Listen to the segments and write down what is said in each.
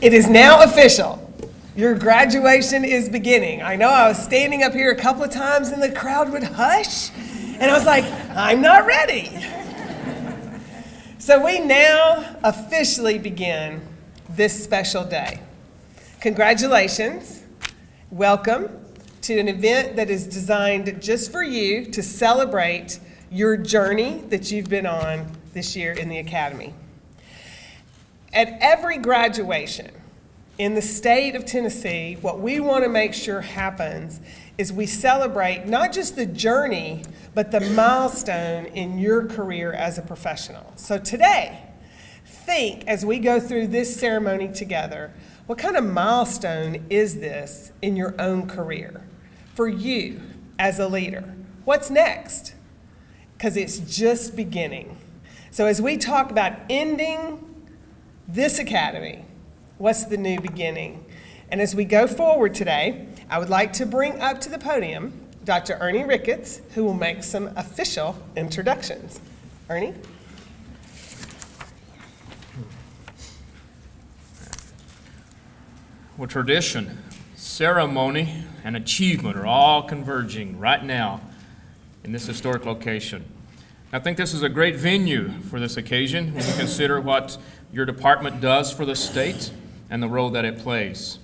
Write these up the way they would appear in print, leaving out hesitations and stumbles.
It is now official. Your graduation is beginning. I know I was standing up here a couple of times and the crowd would hush, and I was like, I'm not ready. So we now officially begin this special day. Congratulations. Welcome to an event that is designed just for you to celebrate your journey that you've been on this year in the Academy. At every graduation in the state of Tennessee, what we want to make sure happens is we celebrate not just the journey, but the milestone in your career as a professional. So today, think as we go through this ceremony together, what kind of milestone is this in your own career? For you as a leader, what's next? Because it's just beginning. So as we talk about ending this academy, what's the new beginning? And as we go forward today, I would like to bring up to the podium Dr. Ernie Ricketts, who will make some official introductions. Ernie? Well, tradition, ceremony, and achievement are all converging right now in this historic location. I think this is a great venue for this occasion when you consider what your department does for the state and the role that it plays.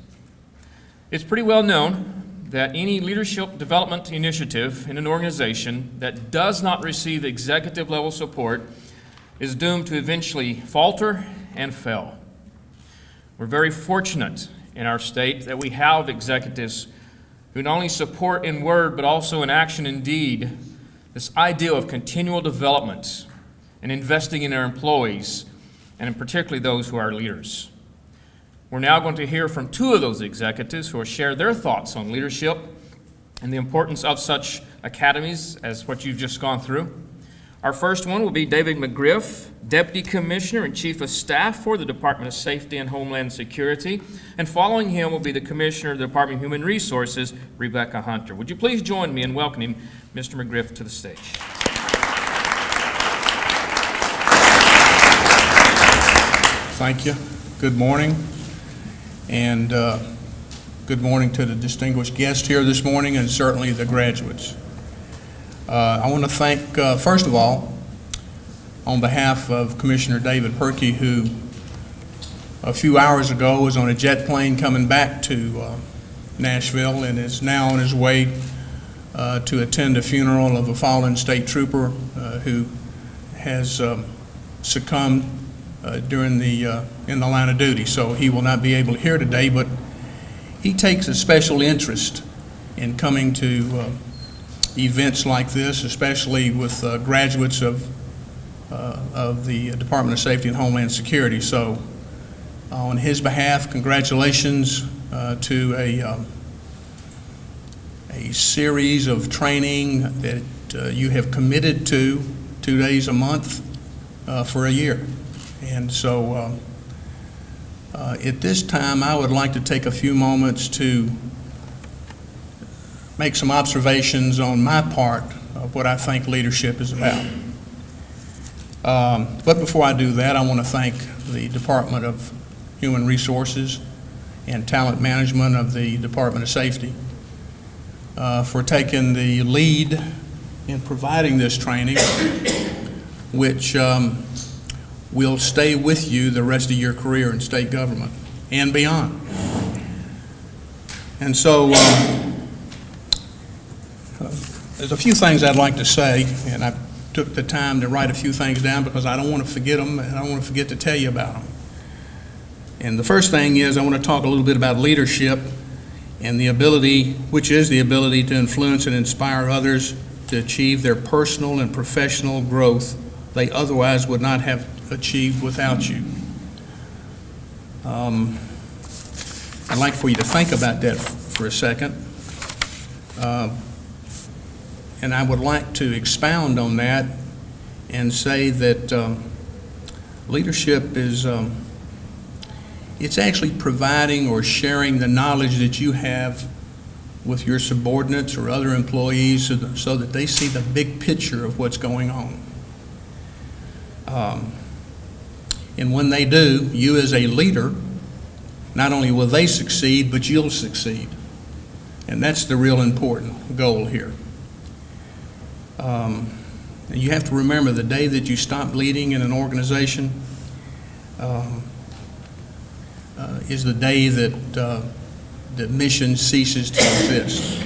It's pretty well known that any leadership development initiative in an organization that does not receive executive level support is doomed to eventually falter and fail. We're very fortunate in our state that we have executives who not only support in word but also in action and deed this idea of continual development and investing in our employees, and in particularly those who are leaders. We're now going to hear from two of those executives who will share their thoughts on leadership and the importance of such academies as what you've just gone through. Our first one will be David McGriff, Deputy Commissioner and Chief of Staff for the Department of Safety and Homeland Security. And following him will be the Commissioner of the Department of Human Resources, Rebecca Hunter. Would you please join me in welcoming Mr. McGriff to the stage? Thank you. Good morning. And good morning to the distinguished guests here this morning and certainly the graduates. I want to thank, first of all, on behalf of Commissioner David Perkey, who a few hours ago was on a jet plane coming back to Nashville and is now on his way to attend a funeral of a fallen state trooper who has succumbed during in the line of duty. So he will not be able to hear today, but he takes a special interest in coming to events like this, especially with graduates of the Department of Safety and Homeland Security. So on his behalf, congratulations to a series of training that you have committed to 2 days a month for a year. And so at this time, I would like to take a few moments to make some observations on my part of what I think leadership is about. But before I do that, I want to thank the Department of Human Resources and Talent Management of the Department of Safety for taking the lead in providing this training, which will stay with you the rest of your career in state government and beyond. And so there's a few things I'd like to say, and I took the time to write a few things down because I don't want to forget them and I don't want to forget to tell you about them. And the first thing is I want to talk a little bit about leadership and the ability, which is the ability to influence and inspire others to achieve their personal and professional growth they otherwise would not have achieved without you. I'd like for you to think about that for a second. And I would like to expound on that and say that leadership is it's actually providing or sharing the knowledge that you have with your subordinates or other employees so that they see the big picture of what's going on. And when they do, you as a leader not only will they succeed, but you'll succeed. And that's the real important goal here. And you have to remember the day that you stop leading in an organization is the day that mission ceases to exist.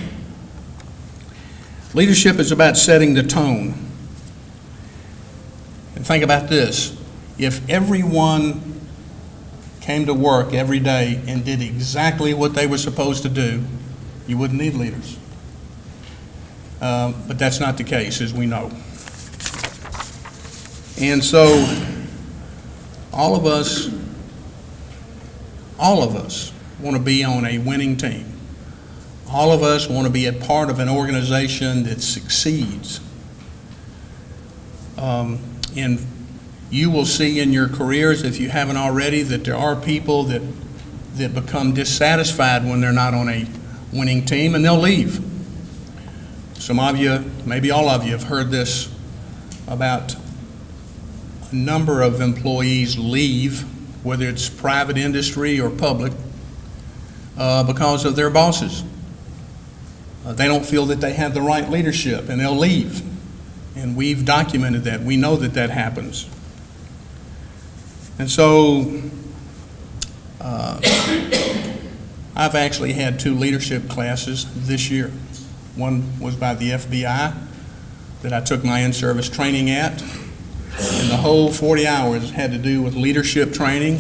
Leadership is about setting the tone. And think about this. If everyone came to work every day and did exactly what they were supposed to do, you wouldn't need leaders. But that's not the case, as we know. And so all of us want to be on a winning team. All of us want to be a part of an organization that succeeds. And you will see in your careers, if you haven't already, that there are people that become dissatisfied when they're not on a winning team, and they'll leave. Some of you, maybe all of you, have heard this about a number of employees leave, whether it's private industry or public, because of their bosses. They don't feel that they have the right leadership, and they'll leave. And we've documented that. We know that that happens. And so I've actually had 2 leadership classes this year. One was by the FBI that I took my in-service training at. And the whole 40 hours had to do with leadership training,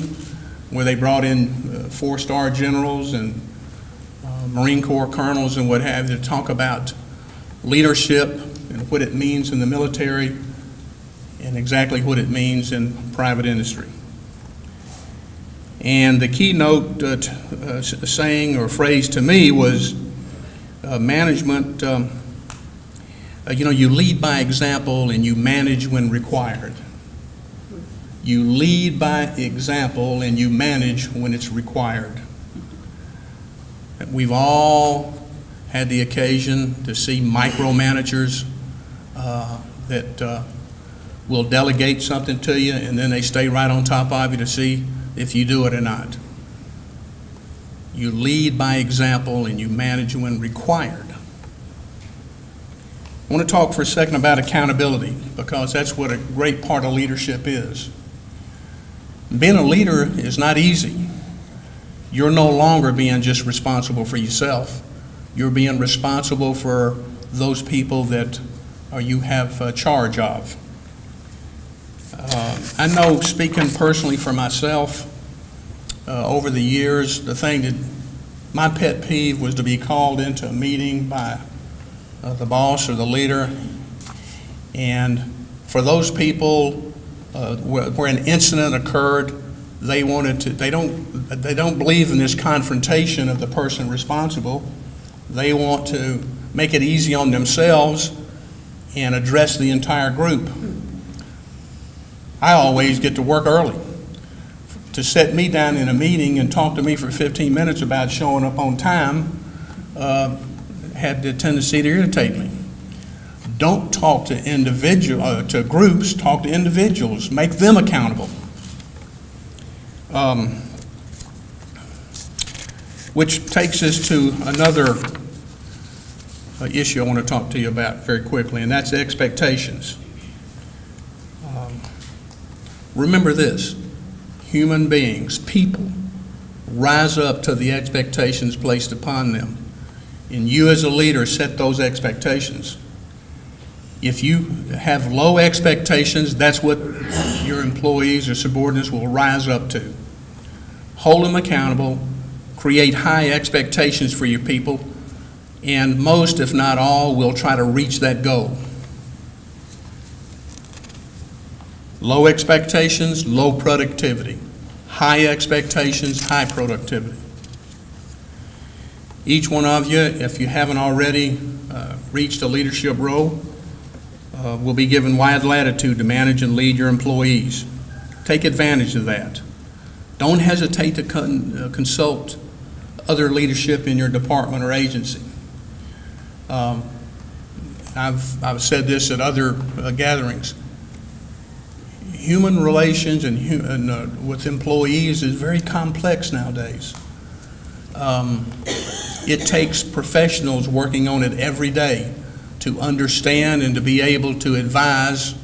where they brought in 4-star generals and Marine Corps colonels and what have you to talk about leadership and what it means in the military and exactly what it means in private industry. And the keynote saying or phrase to me was management, you lead by example and you manage when required. You lead by example and you manage when it's required. We've all had the occasion to see micromanagers that will delegate something to you and then they stay right on top of you to see if you do it or not. You lead by example and you manage when required. I want to talk for a second about accountability, because that's what a great part of leadership is. Being a leader is not easy. You're no longer being just responsible for yourself. You're being responsible for those people that you have charge of. I know, speaking personally for myself, over the years, the thing that my pet peeve was to be called into a meeting by the boss or the leader, and for those people where an incident occurred, they don't believe in this confrontation of the person responsible. They want to make it easy on themselves and address the entire group. I always get to work early. To set me down in a meeting and talk to me for 15 minutes about showing up on time had the tendency to irritate me. Don't talk to groups, talk to individuals, make them accountable. Which takes us to another issue I want to talk to you about very quickly, and that's expectations. Remember this, human beings, people, rise up to the expectations placed upon them. And you as a leader set those expectations. If you have low expectations, that's what your employees or subordinates will rise up to. Hold them accountable, create high expectations for your people, and most, if not all, will try to reach that goal. Low expectations, low productivity. High expectations, high productivity. Each one of you, if you haven't already reached a leadership role, will be given wide latitude to manage and lead your employees. Take advantage of that. Don't hesitate to consult other leadership in your department or agency. I've said this at other gatherings. human relations with employees is very complex nowadays. It takes professionals working on it every day to understand and to be able to advise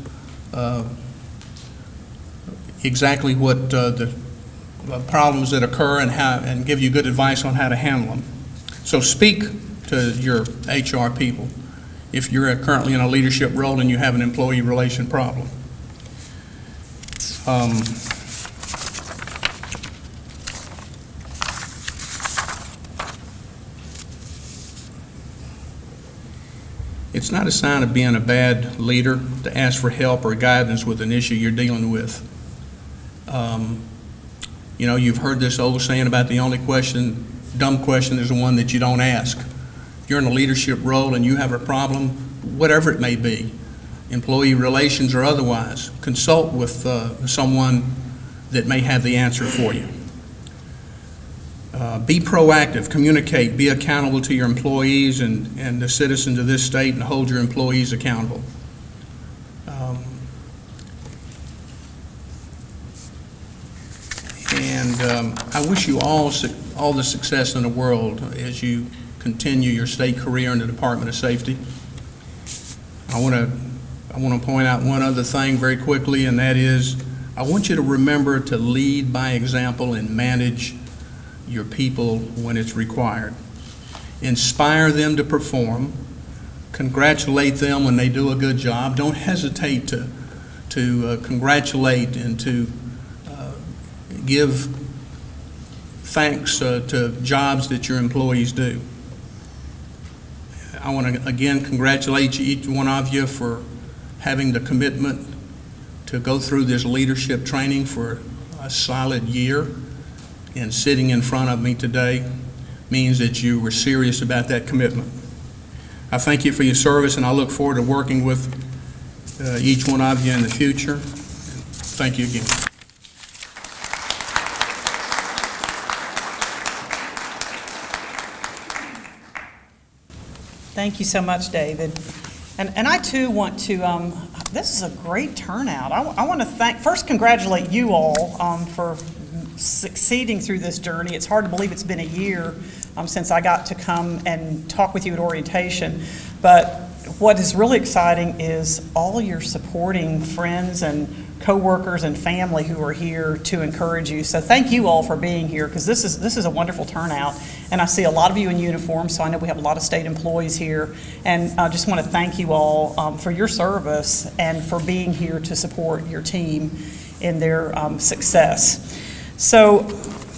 exactly what the problems that occur and give you good advice on how to handle them. So speak to your HR people if you're currently in a leadership role and you have an employee relation problem. It's not a sign of being a bad leader to ask for help or guidance with an issue you're dealing with. You know, you've heard this old saying about the only dumb question is the one that you don't ask. If you're in a leadership role and you have a problem, whatever it may be, employee relations or otherwise, consult with someone that may have the answer for you. Be proactive, communicate, be accountable to your employees and the citizens of this state, and hold your employees accountable. I wish you all the success in the world as you continue your state career in the Department of Safety. I want to point out one other thing very quickly, and that is I want you to remember to lead by example and manage your people when it's required. Inspire them to perform. Congratulate them when they do a good job. Don't hesitate to congratulate and to give thanks to jobs that your employees do. I want to again congratulate each one of you for having the commitment to go through this leadership training for a solid year. And sitting in front of me today means that you were serious about that commitment. I thank you for your service, and I look forward to working with each one of you in the future. Thank you again. Thank you so much, David. And I too want to, this is a great turnout. I want to first congratulate you all for succeeding through this journey. It's hard to believe it's been a year since I got to come and talk with you at orientation. But what is really exciting is all your supporting friends and coworkers and family who are here to encourage you. So thank you all for being here, because this is a wonderful turnout. And I see a lot of you in uniform, so I know we have a lot of state employees here. And I just want to thank you all for your service and for being here to support your team in their success. So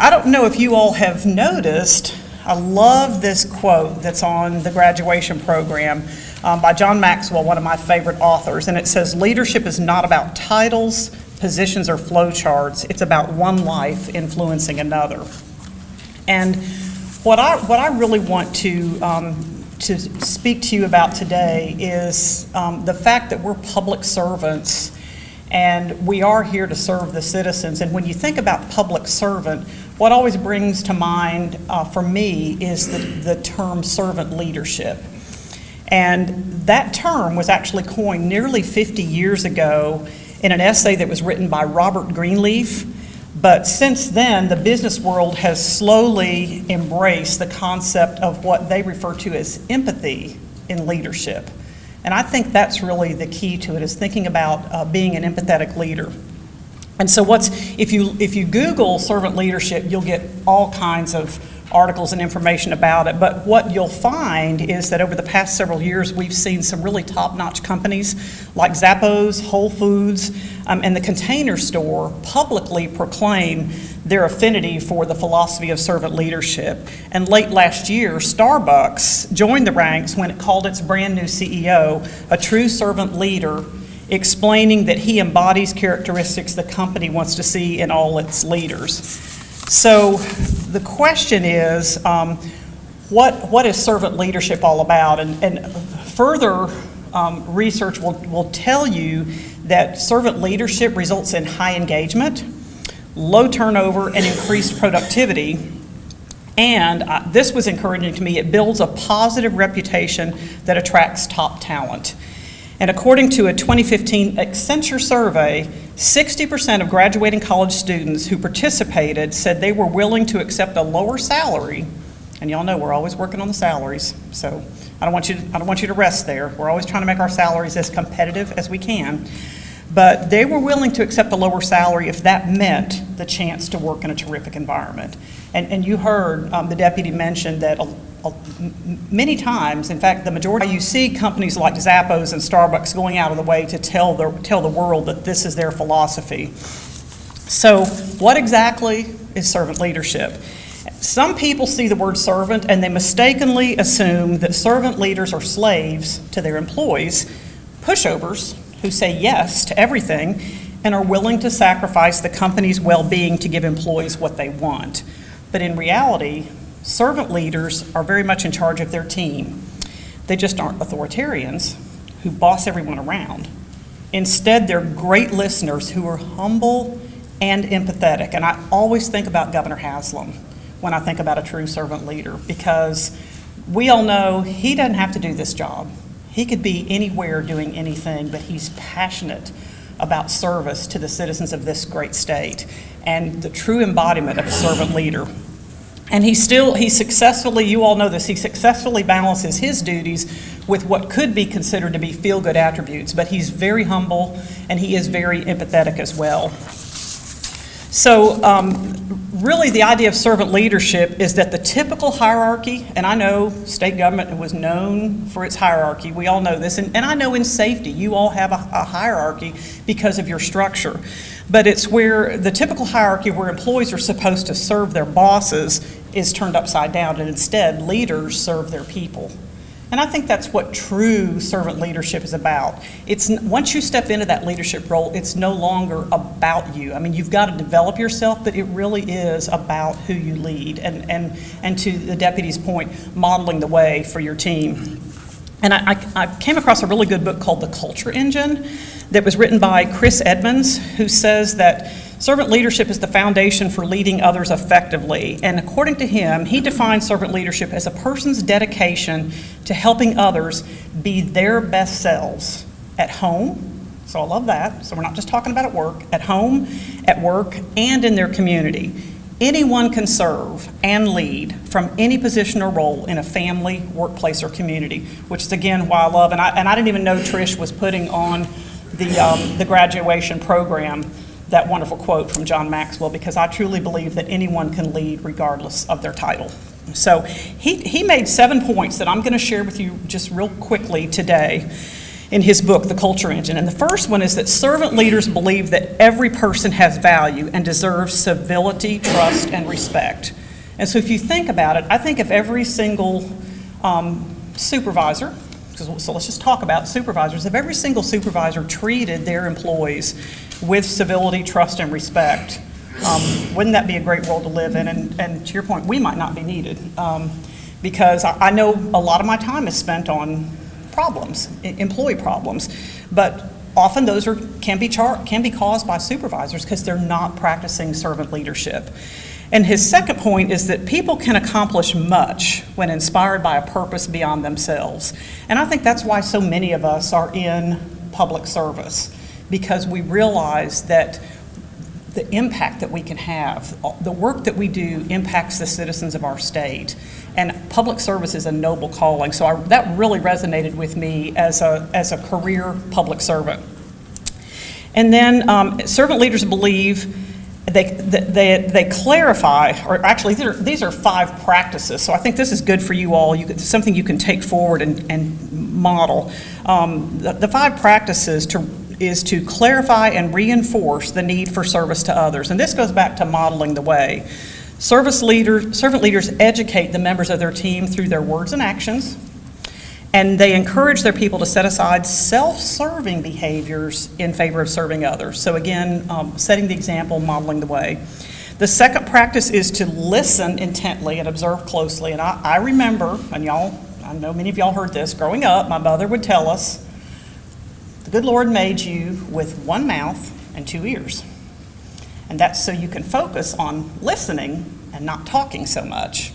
I don't know if you all have noticed, I love this quote that's on the graduation program by John Maxwell, one of my favorite authors, and it says, "Leadership is not about titles, positions, or flowcharts. It's about one life influencing another." And what I really want to speak to you about today is the fact that we're public servants and we are here to serve the citizens. And when you think about public servant, what always brings to mind for me is the term servant leadership. And that term was actually coined nearly 50 years ago in an essay that was written by Robert Greenleaf. But since then, the business world has slowly embraced the concept of what they refer to as empathy in leadership. And I think that's really the key to it, is thinking about being an empathetic leader. And so if you Google servant leadership, you'll get all kinds of articles and information about it. But what you'll find is that over the past several years, we've seen some really top-notch companies like Zappos, Whole Foods, and the Container Store publicly proclaim their affinity for the philosophy of servant leadership. And late last year, Starbucks joined the ranks when it called its brand new CEO a true servant leader, explaining that he embodies characteristics the company wants to see in all its leaders. So the question is, what is servant leadership all about? And further research will tell you that servant leadership results in high engagement, low turnover, and increased productivity. And this was encouraging to me. It builds a positive reputation that attracts top talent. And according to a 2015 Accenture survey, 60% of graduating college students who participated said they were willing to accept a lower salary. And y'all know we're always working on the salaries, so I don't want you to rest there. We're always trying to make our salaries as competitive as we can. But they were willing to accept a lower salary if that meant the chance to work in a terrific environment. And you heard the deputy mention that many times, in fact, the majority, you see companies like Zappos and Starbucks going out of the way to tell the world that this is their philosophy. So what exactly is servant leadership? Some people see the word servant and they mistakenly assume that servant leaders are slaves to their employees, pushovers who say yes to everything and are willing to sacrifice the company's well-being to give employees what they want. But in reality, servant leaders are very much in charge of their team. They just aren't authoritarians who boss everyone around. Instead, they're great listeners who are humble and empathetic. And I always think about Governor Haslam when I think about a true servant leader, because we all know he doesn't have to do this job. He could be anywhere doing anything, but he's passionate about service to the citizens of this great state and the true embodiment of a servant leader. And he successfully, you all know this, he successfully balances his duties with what could be considered to be feel-good attributes, but he's very humble and he is very empathetic as well. So really the idea of servant leadership is that the typical hierarchy, and I know state government was known for its hierarchy, we all know this, and I know in safety you all have a hierarchy because of your structure, but it's where the typical hierarchy where employees are supposed to serve their bosses is turned upside down, and instead leaders serve their people. And I think that's what true servant leadership is about. Once you step into that leadership role, it's no longer about you. I mean, you've got to develop yourself, but it really is about who you lead. And to the deputy's point, modeling the way for your team. And I came across a really good book called The Culture Engine that was written by Chris Edmonds, who says that servant leadership is the foundation for leading others effectively. And according to him, he defines servant leadership as a person's dedication to helping others be their best selves at home. So I love that. So we're not just talking about at work, at home, at work, and in their community. Anyone can serve and lead from any position or role in a family, workplace, or community, which is again why I love, and I didn't even know Trish was putting on the graduation program that wonderful quote from John Maxwell, because I truly believe that anyone can lead regardless of their title. So he made 7 points that I'm going to share with you just real quickly today in his book, The Culture Engine. And the first one is that servant leaders believe that every person has value and deserves civility, trust, and respect. And so if you think about it, I think if every single supervisor, so let's just talk about supervisors, if every single supervisor treated their employees with civility, trust, and respect, wouldn't that be a great world to live in? And to your point, we might not be needed, because I know a lot of my time is spent on problems, employee problems, but often those can be caused by supervisors because they're not practicing servant leadership. And his second point is that people can accomplish much when inspired by a purpose beyond themselves. And I think that's why so many of us are in public service, because we realize that the impact that we can have, the work that we do impacts the citizens of our state. And public service is a noble calling. So that really resonated with me as a career public servant. And then servant leaders believe they clarify, or actually these are 5 practices. So I think this is good for you all. Something you can take forward and model. The 5 practices is to clarify and reinforce the need for service to others. And this goes back to modeling the way. Servant leaders educate the members of their team through their words and actions, and they encourage their people to set aside self-serving behaviors in favor of serving others. So again, setting the example, modeling the way. The second practice is to listen intently and observe closely. And I remember, and I know many of y'all heard this, growing up, my mother would tell us, the good Lord made you with 1 mouth and 2 ears. And that's so you can focus on listening and not talking so much.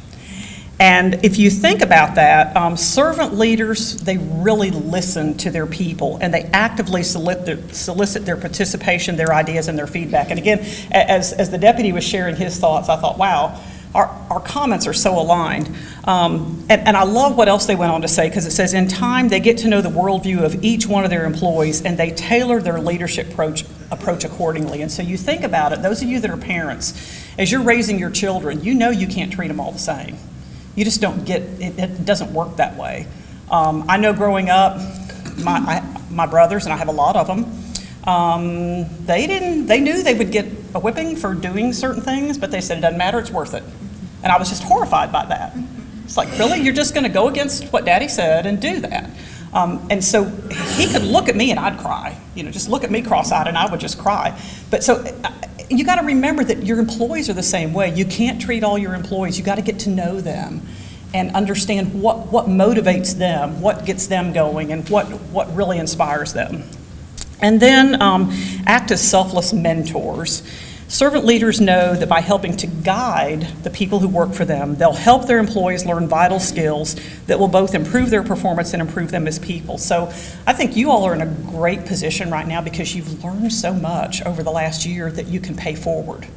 And if you think about that, servant leaders, they really listen to their people, and they actively solicit their participation, their ideas, and their feedback. And again, as the deputy was sharing his thoughts, I thought, wow, our comments are so aligned. And I love what else they went on to say, because it says, in time, they get to know the worldview of each one of their employees, and they tailor their leadership approach accordingly. And so you think about it, those of you that are parents, as you're raising your children, you know you can't treat them all the same. You just don't get, it doesn't work that way. I know growing up, my brothers, and I have a lot of them, they knew they would get a whipping for doing certain things, but they said it doesn't matter, it's worth it. And I was just horrified by that. It's like, really, you're just gonna go against what Daddy said and do that? And so he could look at me and I'd cry, just look at me cross-eyed and I would just cry. But so you got to remember that your employees are the same way. You can't treat all your employees. You got to get to know them and understand what motivates them, what gets them going, and what really inspires them. And then act as selfless mentors. Servant leaders know that by helping to guide the people who work for them, they'll help their employees learn vital skills that will both improve their performance and improve them as people. So I think you all are in a great position right now because you've learned so much over the last year that you can pay forward.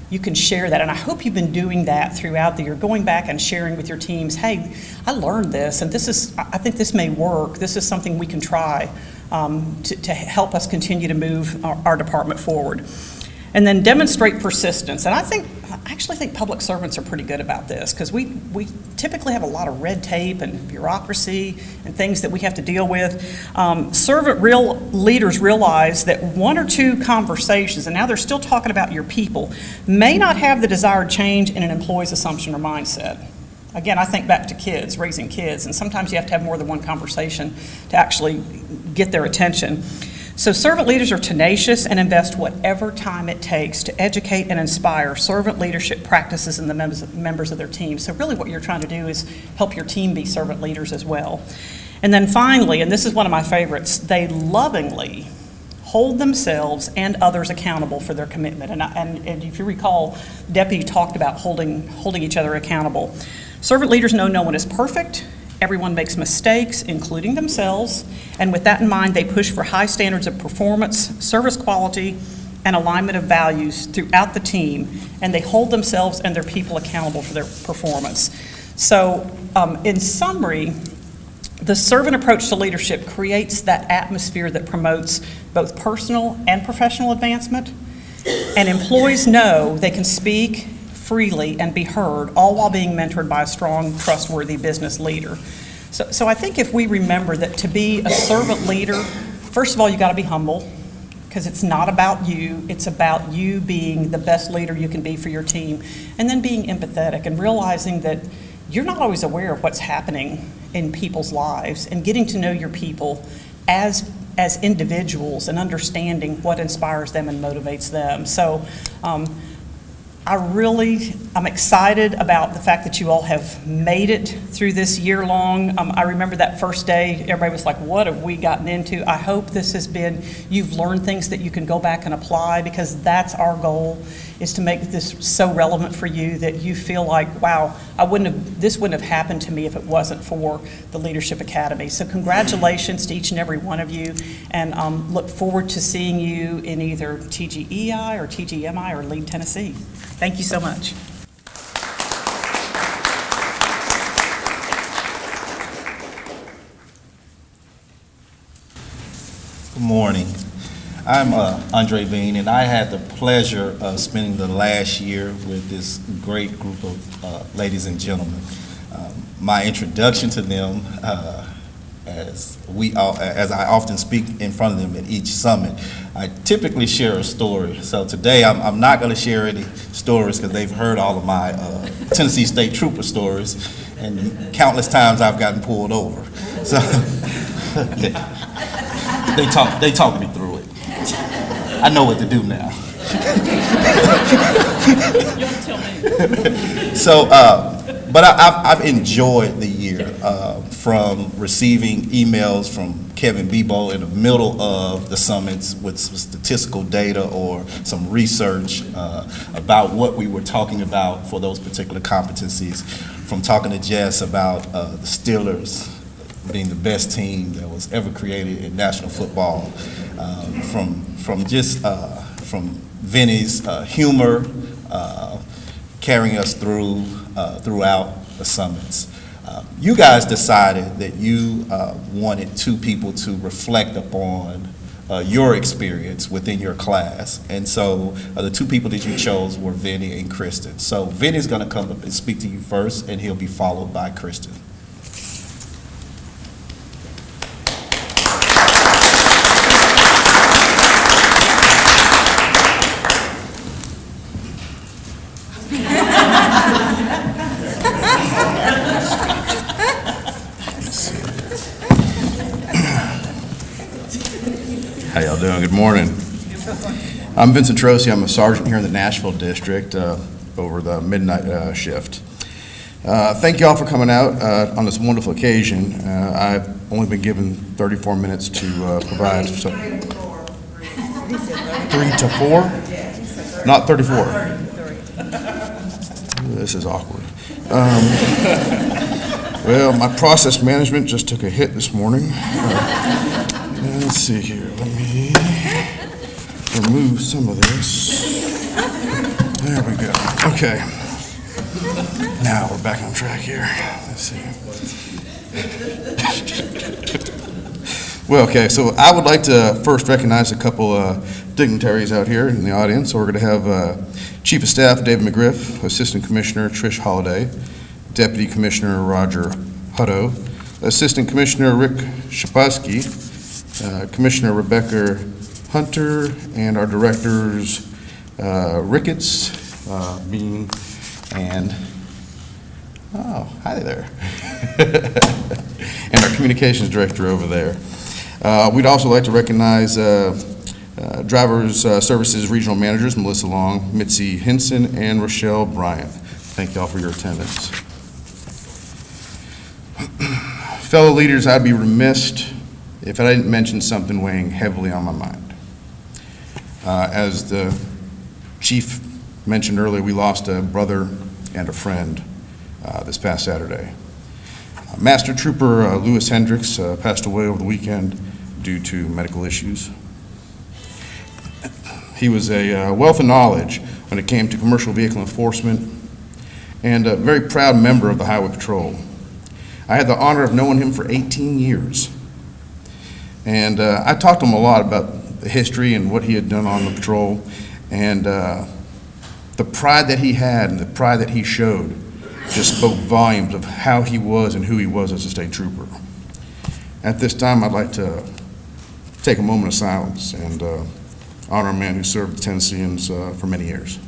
You can share that, and I hope you've been doing that throughout the year, going back and sharing with your teams, hey, I learned this, and I think this may work. This is something we can try to help us continue to move our department forward. And then demonstrate persistence. And I actually think public servants are pretty good about this, because we typically have a lot of red tape and bureaucracy and things that we have to deal with. Servant leaders realize that one or two conversations, and now they're still talking about your people, may not have the desired change in an employee's assumption or mindset. Again, I think back to kids, raising kids, and sometimes you have to have more than one conversation to actually get their attention. So servant leaders are tenacious and invest whatever time it takes to educate and inspire servant leadership practices in the members of their team. So really what you're trying to do is help your team be servant leaders as well. And then finally, and this is one of my favorites, they lovingly hold themselves and others accountable for their commitment. And if you recall, Deputy talked about holding each other accountable. Servant leaders know no one is perfect. Everyone makes mistakes, including themselves, and with that in mind, they push for high standards of performance, service quality, and alignment of values throughout the team, and they hold themselves and their people accountable for their performance. So, in summary, the servant approach to leadership creates that atmosphere that promotes both personal and professional advancement, and employees know they can speak freely and be heard, all while being mentored by a strong, trustworthy business leader. So I think if we remember that to be a servant leader, first of all, you got to be humble, because it's not about you, it's about you being the best leader you can be for your team, and then being empathetic and realizing that you're not always aware of what's happening in people's lives, and getting to know your people as individuals and understanding what inspires them and motivates them. So I'm excited about the fact that you all have made it through this year long. I remember that first day, everybody was like, what have we gotten into? I hope this has been, you've learned things that you can go back and apply, because that's our goal, is to make this so relevant for you that you feel like, wow, this wouldn't have happened to me if it wasn't for the Leadership Academy. So congratulations to each and every one of you, and look forward to seeing you in either TGEI or TGMI or Lead Tennessee. Thank you so much. Good morning. I'm Andre Bean, and I had the pleasure of spending the last year with this great group of ladies and gentlemen. My introduction to them, as I often speak in front of them at each summit, I typically share a story. So today I'm not going to share any stories, because they've heard all of my Tennessee State Trooper stories, and countless times I've gotten pulled over. So they talk me through it. I know what to do now. You don't tell me. So, but I've enjoyed the year, from receiving emails from Kevin Bebo in the middle of the summits with some statistical data or some research about what we were talking about for those particular competencies, from talking to Jess about the Steelers being the best team that was ever created in national football, from Vinny's humor carrying us throughout the summits. You guys decided that you wanted two people to reflect upon your experience within your class. And so the two people that you chose were Vinny and Kristen. So Vinny's going to come up and speak to you first, and he'll be followed by Kristen. How y'all doing? Good morning. I'm Vincent Trosi. I'm a sergeant here in the Nashville district over the midnight shift. Thank you all for coming out on this wonderful occasion. I've only been given 34 minutes to provide. 3 to 4? Not 34. This is awkward. Well, my process management just took a hit this morning. Let's see here. Let me remove some of this. There we go. Okay. Now we're back on track here. Let's see. Well, okay, so I would like to first recognize a couple dignitaries out here in the audience. So we're going to have Chief of Staff David McGriff, Assistant Commissioner Trish Holliday, Deputy Commissioner Roger Hutto, Assistant Commissioner Rick Shapaski, Commissioner Rebecca Hunter, and our directors Ricketts, Bean, and hi there, and our communications director over there. We'd also like to recognize Drivers Services Regional Managers Melissa Long, Mitzi Hinson, and Rochelle Bryant. Thank you all for your attendance. Fellow leaders, I'd be remiss if I didn't mention something weighing heavily on my mind. As the chief mentioned earlier, we lost a brother and a friend this past Saturday. Master Trooper Lewis Hendricks passed away over the weekend due to medical issues. He was a wealth of knowledge when it came to commercial vehicle enforcement and a very proud member of the Highway Patrol. I had the honor of knowing him for 18 years. And I talked to him a lot about the history and what he had done on the patrol, and the pride that he had and the pride that he showed just spoke volumes of how he was and who he was as a state trooper. At this time, I'd like to take a moment of silence and honor a man who served the Tennesseans for many years.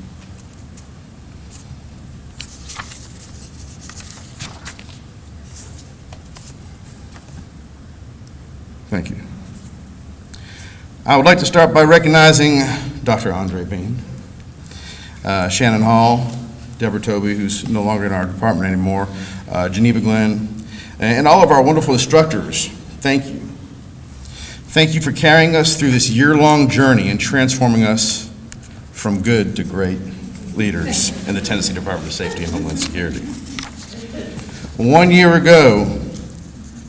Thank you. I would like to start by recognizing Dr. Andre Bean, Shannon Hall, Deborah Toby, who's no longer in our department anymore, Geneva Glenn, and all of our wonderful instructors. Thank you. Thank you for carrying us through this year-long journey and transforming us from good to great leaders in the Tennessee Department of Safety and Homeland Security. 1 year ago,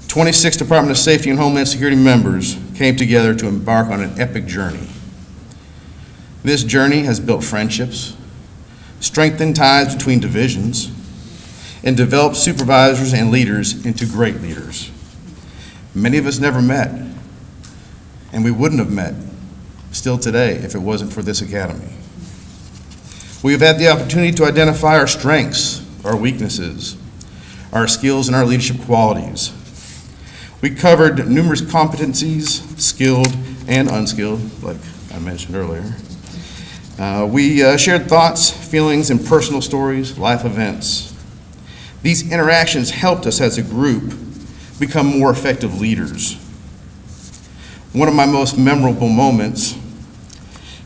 26 Department of Safety and Homeland Security members came together to embark on an epic journey. This journey has built friendships, strengthened ties between divisions, and developed supervisors and leaders into great leaders. Many of us never met, and we wouldn't have met still today if it wasn't for this academy. We have had the opportunity to identify our strengths, our weaknesses, our skills, and our leadership qualities. We covered numerous competencies, skilled and unskilled, like I mentioned earlier. We shared thoughts, feelings, and personal stories, life events. These interactions helped us as a group become more effective leaders. One of my most memorable moments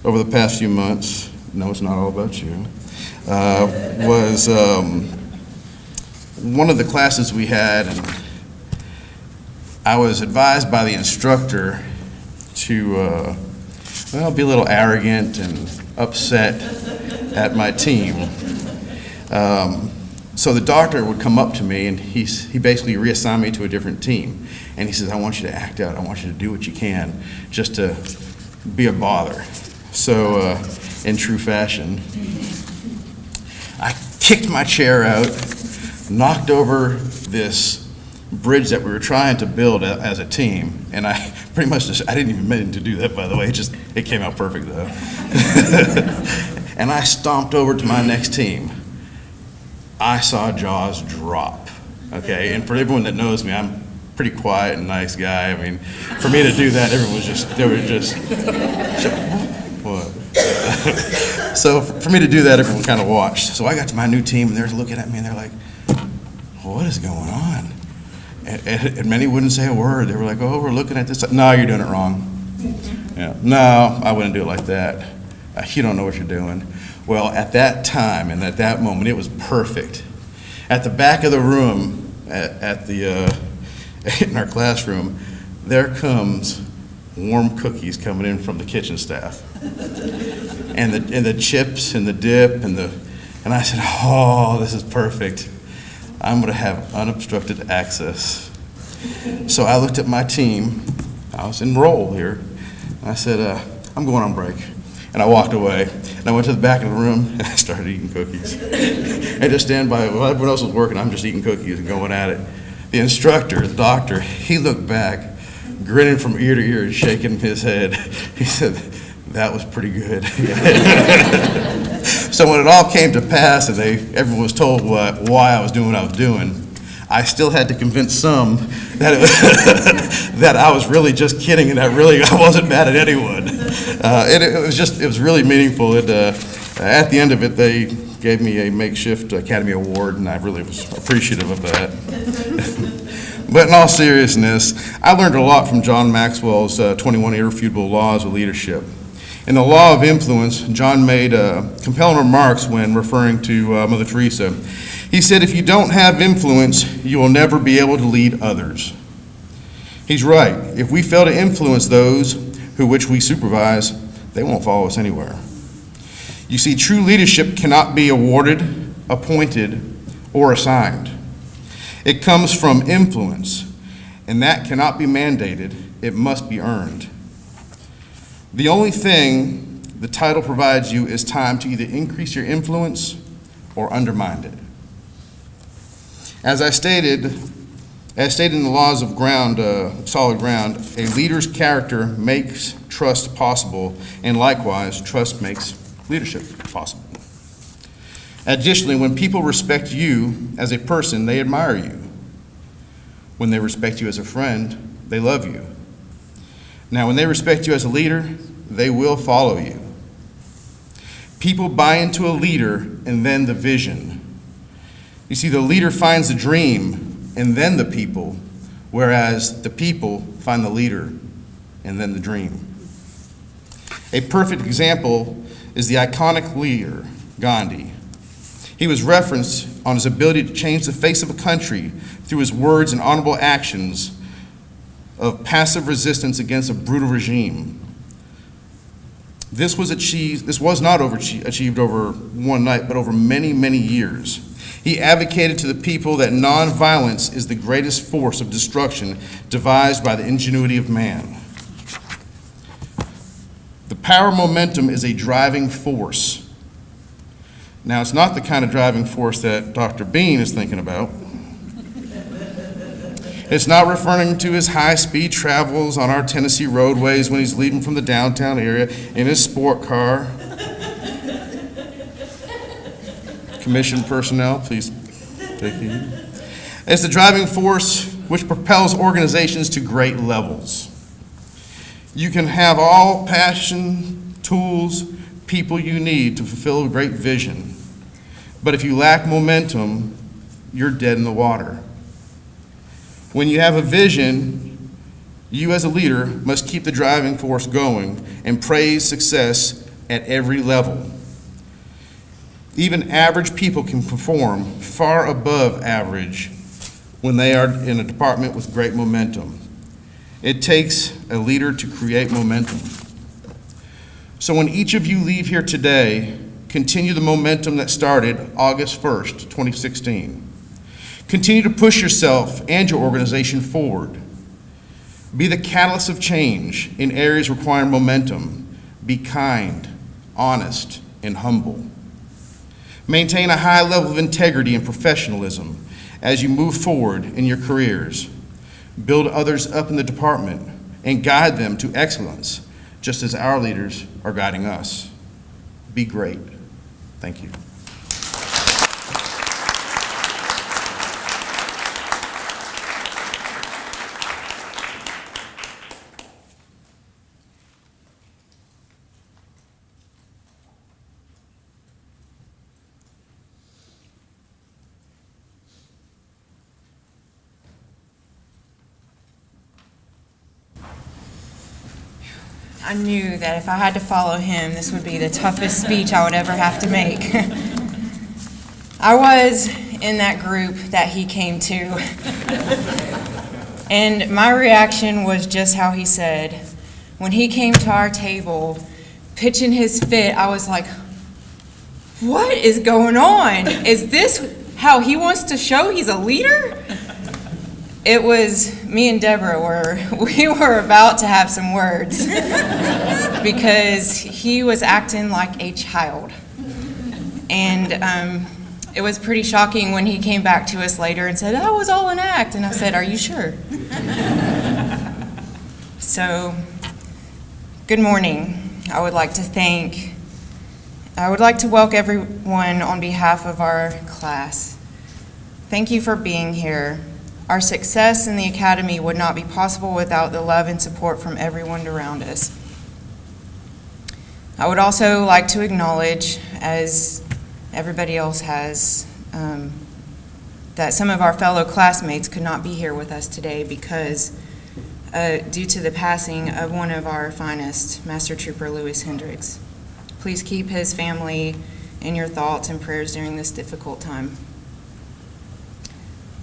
over the past few months, no, it's not all about you, was one of the classes we had, and I was advised by the instructor to, be a little arrogant and upset at my team. So the doctor would come up to me, and he basically reassigned me to a different team. And he says, I want you to act out. I want you to do what you can just to be a bother. So in true fashion, I kicked my chair out, knocked over this bridge that we were trying to build as a team, and I pretty much just, I didn't even mean to do that, by the way, it came out perfect though. And I stomped over to my next team. I saw jaws drop, okay? And for everyone that knows me, I'm a pretty quiet and nice guy. I mean, for me to do that, everyone was just, they were just, what? So for me to do that, everyone kind of watched. So I got to my new team, and they're looking at me, and they're like, what is going on? And many wouldn't say a word. They were like, oh, we're looking at this. No, you're doing it wrong. Yeah. No, I wouldn't do it like that. You don't know what you're doing. Well, at that time and at that moment, it was perfect. At the back of the room, in our classroom, there comes warm cookies coming in from the kitchen staff. And the chips and the dip and I said, oh, this is perfect. I'm going to have unobstructed access. So I looked at my team. I was in roll here. I said, I'm going on break. And I walked away. And I went to the back of the room, and I started eating cookies. And just stand by, while everyone else was working, I'm just eating cookies and going at it. The instructor, the doctor, he looked back, grinning from ear to ear and shaking his head. He said, that was pretty good. So when it all came to pass and everyone was told why I was doing what I was doing, I still had to convince some that that I was really just kidding and I wasn't mad at anyone. And it was really meaningful. At the end of it, they gave me a makeshift Academy Award, and I really was appreciative of that. But in all seriousness, I learned a lot from John Maxwell's 21 Irrefutable Laws of Leadership. In the Law of Influence, John made compelling remarks when referring to Mother Teresa. He said, if you don't have influence, you will never be able to lead others. He's right. If we fail to influence those which we supervise, they won't follow us anywhere. You see, true leadership cannot be awarded, appointed, or assigned. It comes from influence, and that cannot be mandated. It must be earned. The only thing the title provides you is time to either increase your influence or undermine it. As stated in the laws of solid ground, a leader's character makes trust possible, and likewise, trust makes leadership possible. Additionally, when people respect you as a person, they admire you. When they respect you as a friend, they love you. Now, when they respect you as a leader, they will follow you. People buy into a leader and then the vision. You see, the leader finds the dream and then the people, whereas the people find the leader and then the dream. A perfect example is the iconic leader, Gandhi. He was referenced on his ability to change the face of a country through his words and honorable actions of passive resistance against a brutal regime. This was not achieved over one night, but over many, many years. He advocated to the people that nonviolence is the greatest force of destruction devised by the ingenuity of man. The power momentum is a driving force. Now, it's not the kind of driving force that Dr. Bean is thinking about. It's not referring to his high-speed travels on our Tennessee roadways when he's leaving from the downtown area in his sport car. Commissioned personnel, please take heed. It's the driving force which propels organizations to great levels. You can have all passion, tools, people you need to fulfill a great vision. But if you lack momentum, you're dead in the water. When you have a vision, you as a leader must keep the driving force going and praise success at every level. Even average people can perform far above average when they are in a department with great momentum. It takes a leader to create momentum. So when each of you leave here today, continue the momentum that started August 1st, 2016. Continue to push yourself and your organization forward. Be the catalyst of change in areas requiring momentum. Be kind, honest, and humble. Maintain a high level of integrity and professionalism as you move forward in your careers. Build others up in the department and guide them to excellence, just as our leaders are guiding us. Be great. Thank you. I knew that if I had to follow him, this would be the toughest speech I would ever have to make. I was in that group that he came to, and my reaction was just how he said. When he came to our table, pitching his fit, I was like, what is going on? Is this how he wants to show he's a leader? It was me and Deborah we were about to have some words because he was acting like a child. And it was pretty shocking when he came back to us later and said, that was all an act. And I said, are you sure? So, good morning. I would like to welcome everyone on behalf of our class. Thank you for being here. Our success in the academy would not be possible without the love and support from everyone around us. I would also like to acknowledge, as everybody else has, that some of our fellow classmates could not be here with us today because due to the passing of one of our finest, Master Trooper Lewis Hendricks. Please keep his family in your thoughts and prayers during this difficult time.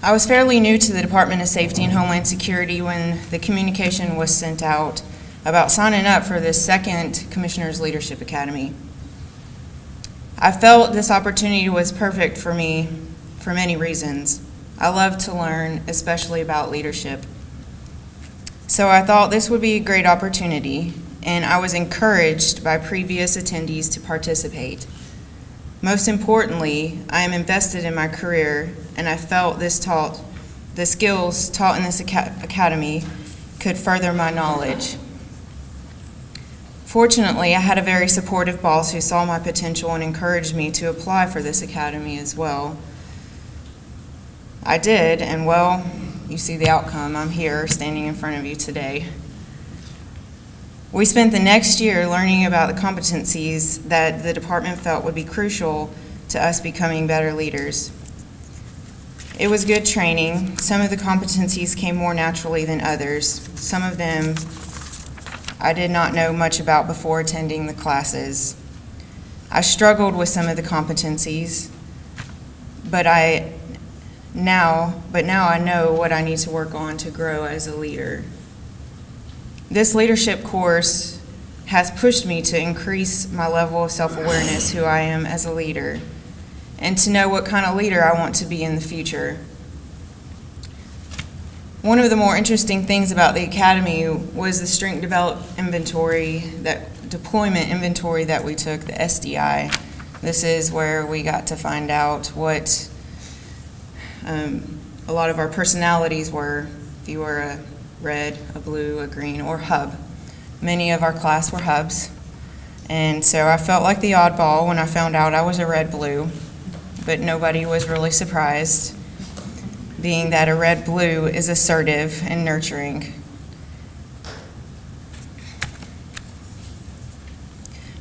I was fairly new to the Department of Safety and Homeland Security when the communication was sent out about signing up for this second Commissioner's Leadership Academy. I felt this opportunity was perfect for me for many reasons. I love to learn, especially about leadership. So I thought this would be a great opportunity, and I was encouraged by previous attendees to participate. Most importantly, I am invested in my career, and I felt the skills taught in this academy could further my knowledge. Fortunately, I had a very supportive boss who saw my potential and encouraged me to apply for this academy as well. I did, and well, you see the outcome. I'm here standing in front of you today. We spent the next year learning about the competencies that the department felt would be crucial to us becoming better leaders. It was good training. Some of the competencies came more naturally than others. Some of them I did not know much about before attending the classes. I struggled with some of the competencies, but now I know what I need to work on to grow as a leader. This leadership course has pushed me to increase my level of self-awareness, who I am as a leader, and to know what kind of leader I want to be in the future. One of the more interesting things about the academy was the strength deployment inventory that we took, the SDI. This is where we got to find out what a lot of our personalities were. If you were a red, a blue, a green, or hub. Many of our class were hubs. And so I felt like the oddball when I found out I was a red-blue, but nobody was really surprised, being that a red-blue is assertive and nurturing.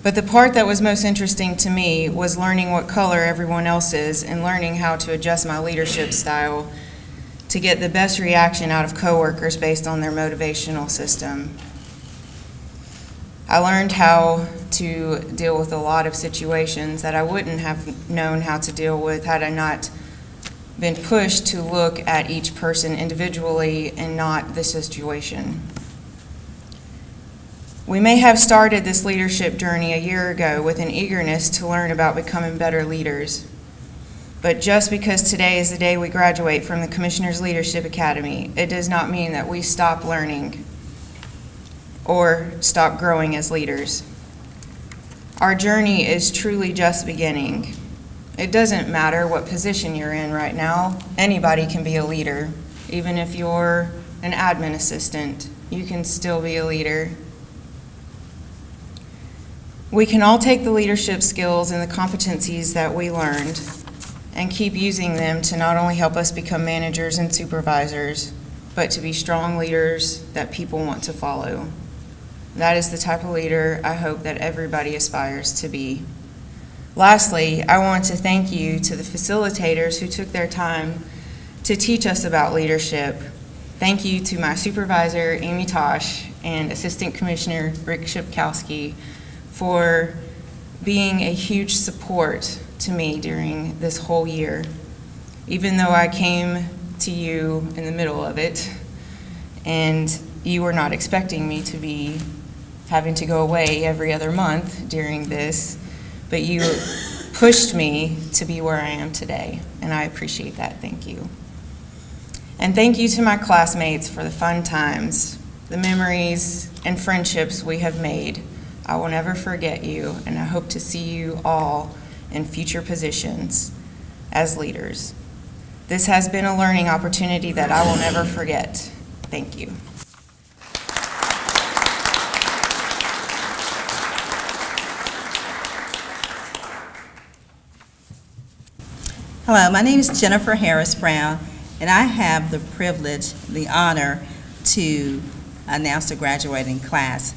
But the part that was most interesting to me was learning what color everyone else is and learning how to adjust my leadership style to get the best reaction out of coworkers based on their motivational system. I learned how to deal with a lot of situations that I wouldn't have known how to deal with had I not been pushed to look at each person individually and not the situation. We may have started this leadership journey a year ago with an eagerness to learn about becoming better leaders. But just because today is the day we graduate from the Commissioners Leadership Academy, it does not mean that we stop learning or stop growing as leaders. Our journey is truly just beginning. It doesn't matter what position you're in right now. Anybody can be a leader. Even if you're an admin assistant, you can still be a leader. We can all take the leadership skills and the competencies that we learned and keep using them to not only help us become managers and supervisors, but to be strong leaders that people want to follow. That is the type of leader I hope that everybody aspires to be. Lastly, I want to thank you to the facilitators who took their time to teach us about leadership. Thank you to my supervisor, Amy Tosh, and Assistant Commissioner Rick Shipkowski for being a huge support to me during this whole year. Even though I came to you in the middle of it, and you were not expecting me to be having to go away every other month during this, but you pushed me to be where I am today, and I appreciate that. Thank you. And thank you to my classmates for the fun times, the memories, and friendships we have made. I will never forget you, and I hope to see you all in future positions as leaders. This has been a learning opportunity that I will never forget. Thank you. Hello, my name is Jennifer Harris Brown, and I have the privilege, the honor to announce the graduating class.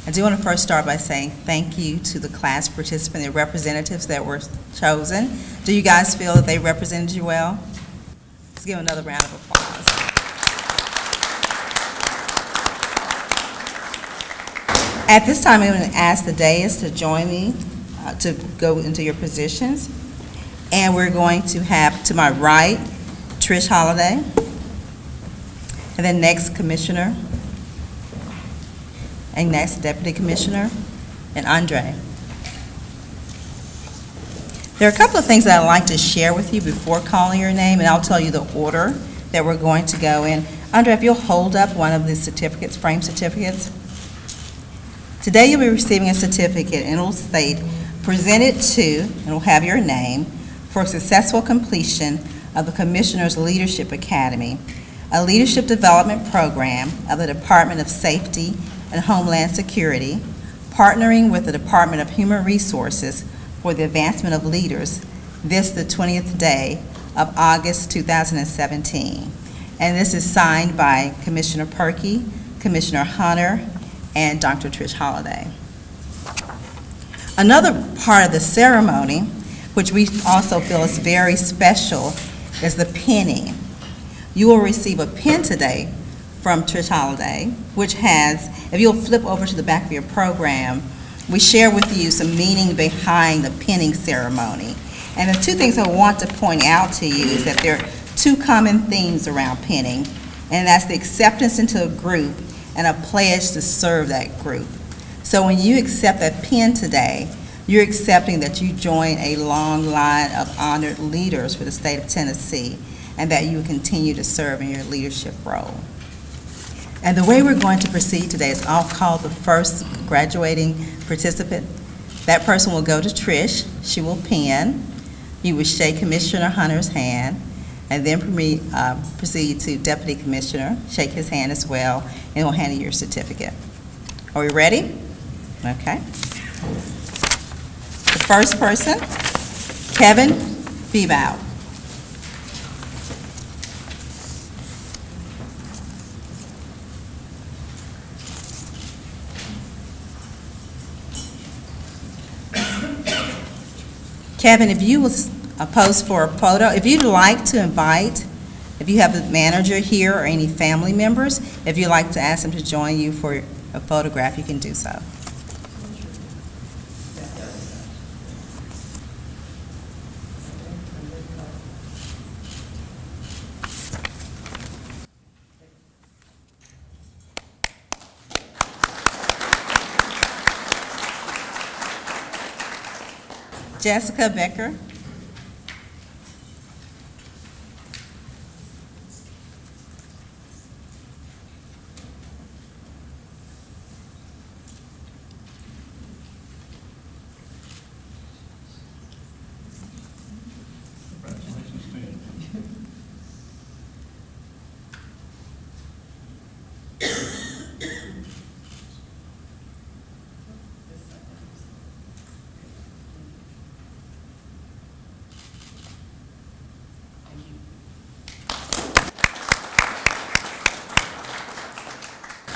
I do want to first start by saying thank you to the class participants and representatives that were chosen. Do you guys feel that they represented you well? Let's give them another round of applause. At this time, I'm going to ask the dais to join me to go into your positions. And we're going to have, to my right, Trish Holliday, and then next, Commissioner, and next, Deputy Commissioner, and Andre. There are a couple of things that I'd like to share with you before calling your name, and I'll tell you the order that we're going to go in. Andre, if you'll hold up one of the certificates, frame certificates. Today, you'll be receiving a certificate, and it'll state, presented to, and it'll have your name, for successful completion of the Commissioners Leadership Academy, a leadership development program of the Department of Safety and Homeland Security, partnering with the Department of Human Resources for the advancement of leaders, this the 20th day of August 2017. And this is signed by Commissioner Perkey, Commissioner Hunter, and Dr. Trish Holliday. Another part of the ceremony, which we also feel is very special, is the pinning. You will receive a pin today from Trish Holliday, which has, if you'll flip over to the back of your program, we share with you some meaning behind the pinning ceremony. And the two things I want to point out to you is that there are two common themes around pinning, and that's the acceptance into a group and a pledge to serve that group. So when you accept that pin today, you're accepting that you join a long line of honored leaders for the state of Tennessee, and that you will continue to serve in your leadership role. And the way we're going to proceed today is I'll call the first graduating participant. That person will go to Trish. She will pin. You will shake Commissioner Hunter's hand, and then proceed to Deputy Commissioner, shake his hand as well, and he'll hand you your certificate. Are we ready? Okay. The first person, Kevin Bebout. Kevin, if you will pose for a photo, if you'd like to invite, if you have a manager here or any family members, if you'd like to ask them to join you for a photograph, you can do so. Jessica Becker.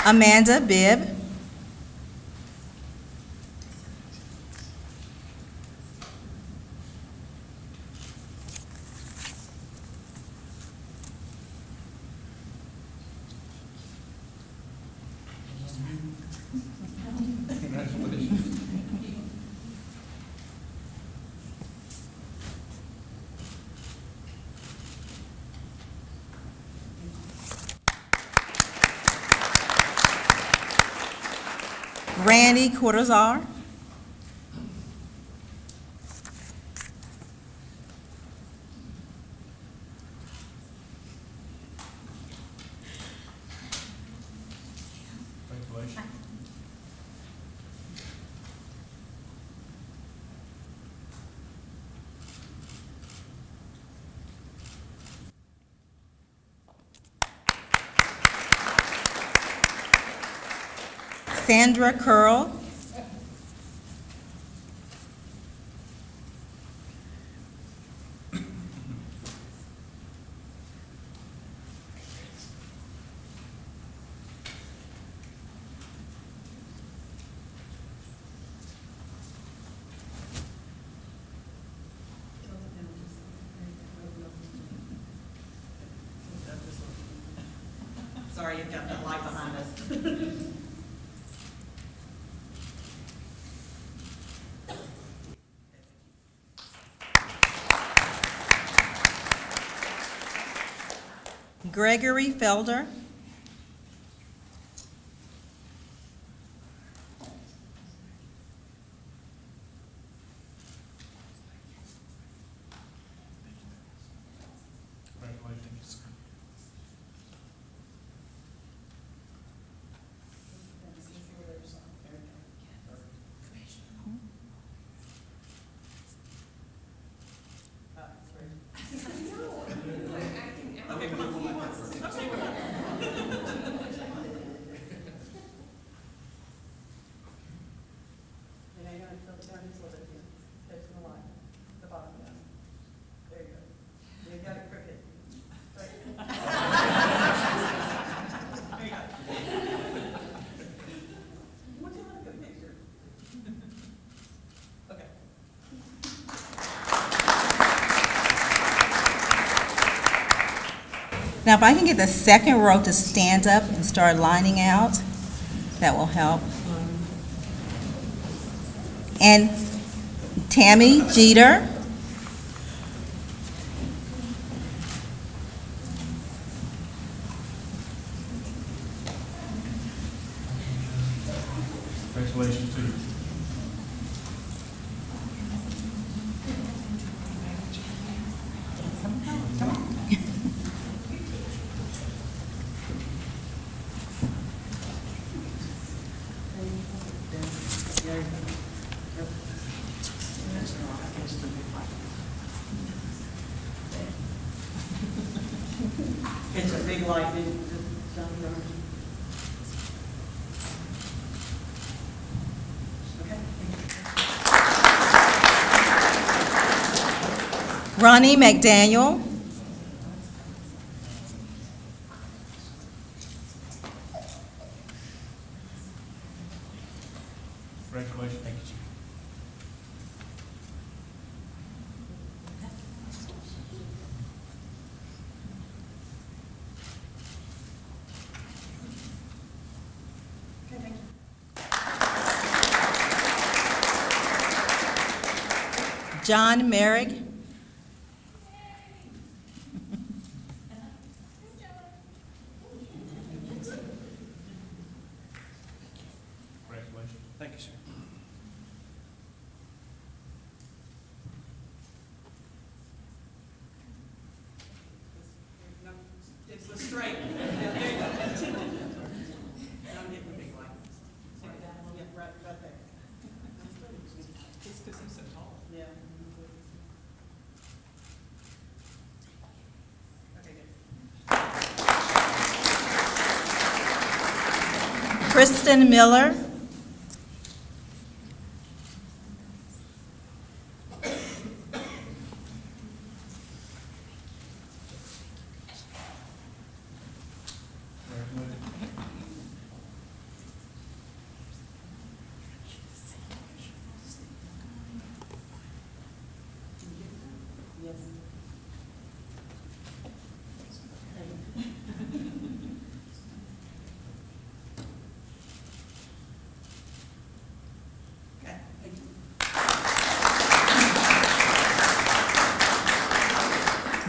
Amanda Bibb. Randy Cortazar. Sandra Curl. Sorry, you've got that light behind us. Gregory Felder. Now, if I can get the second row to stand up and start lining out, that will help. And Tammy Jeter. Congratulations to you. It's a big light, Ronnie McDaniel. Congratulations. Thank you. John Merrick. Congratulations. Thank you, sir. It's the straight. Yeah, there you go. I'm getting the big one. Yeah, right there. Just because he's so tall. Yeah. Okay, good. Kristen Miller.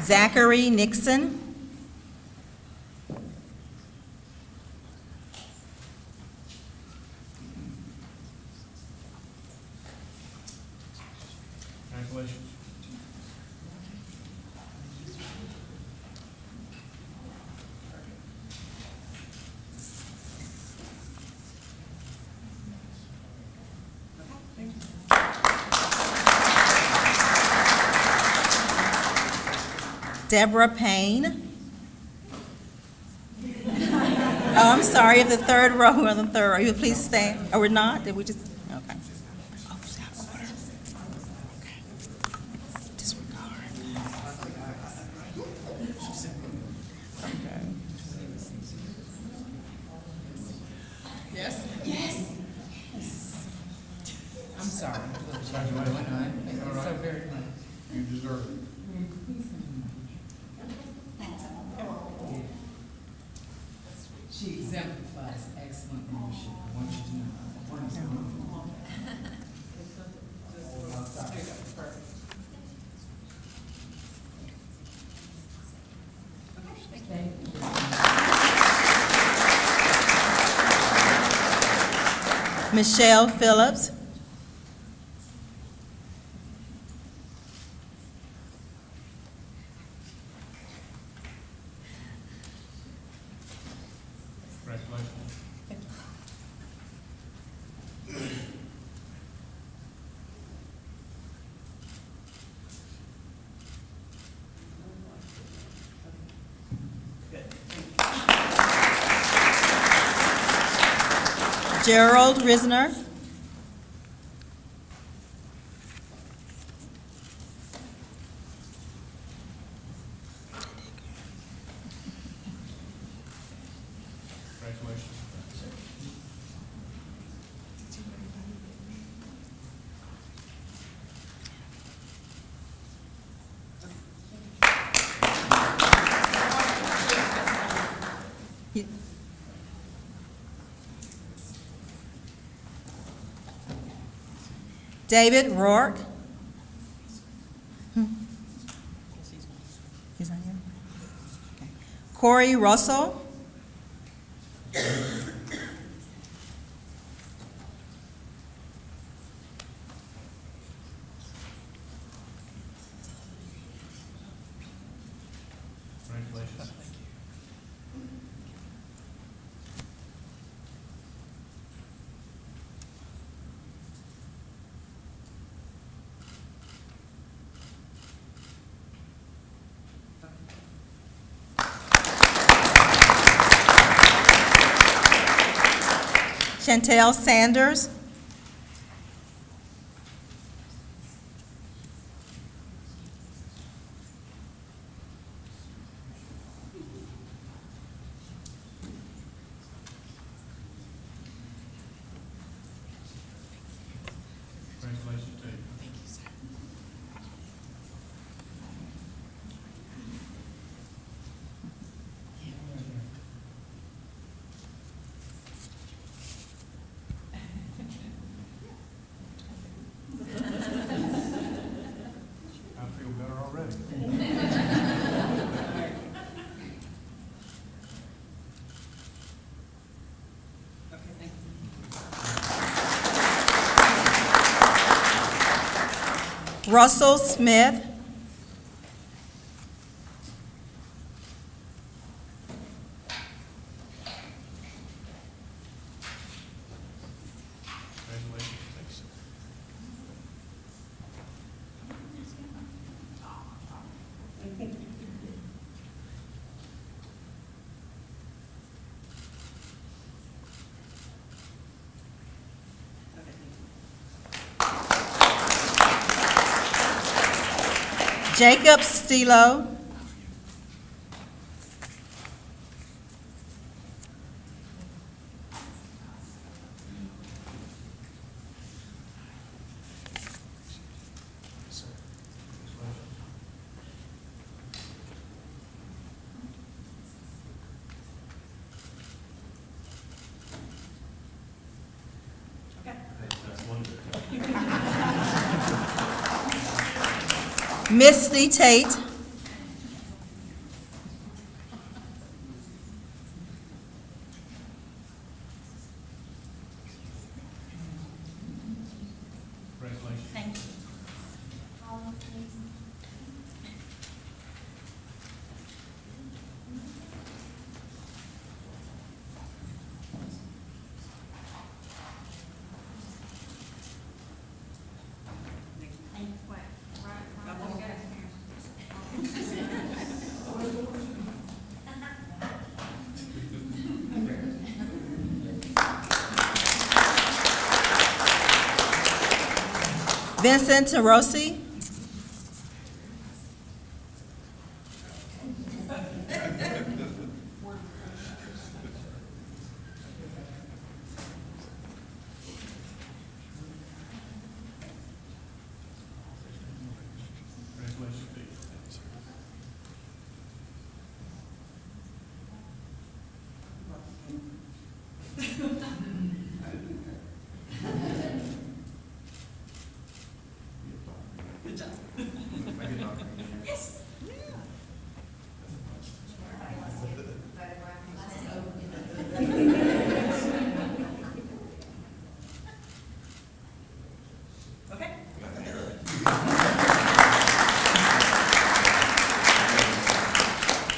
Zachary Nixon. Congratulations. Deborah Payne. Oh, I'm sorry, if the third row, we're on the third row. You please stand. Oh, we're not? Did we just, okay. Oh, it's out of order. Okay. Disregard. Okay. Yes? I'm sorry. Thank you so very much. You deserve it. She exemplifies excellent leadership. I want you to know. Michelle Phillips. Congratulations. Gerald Risner. Congratulations. David Rourke. He's not here? Okay. Corey Russell. Congratulations. Chantel Sanders. Congratulations to you. I feel better already. Russell Smith. Jacob Stilo. Misty Tate. Vincent Rossi.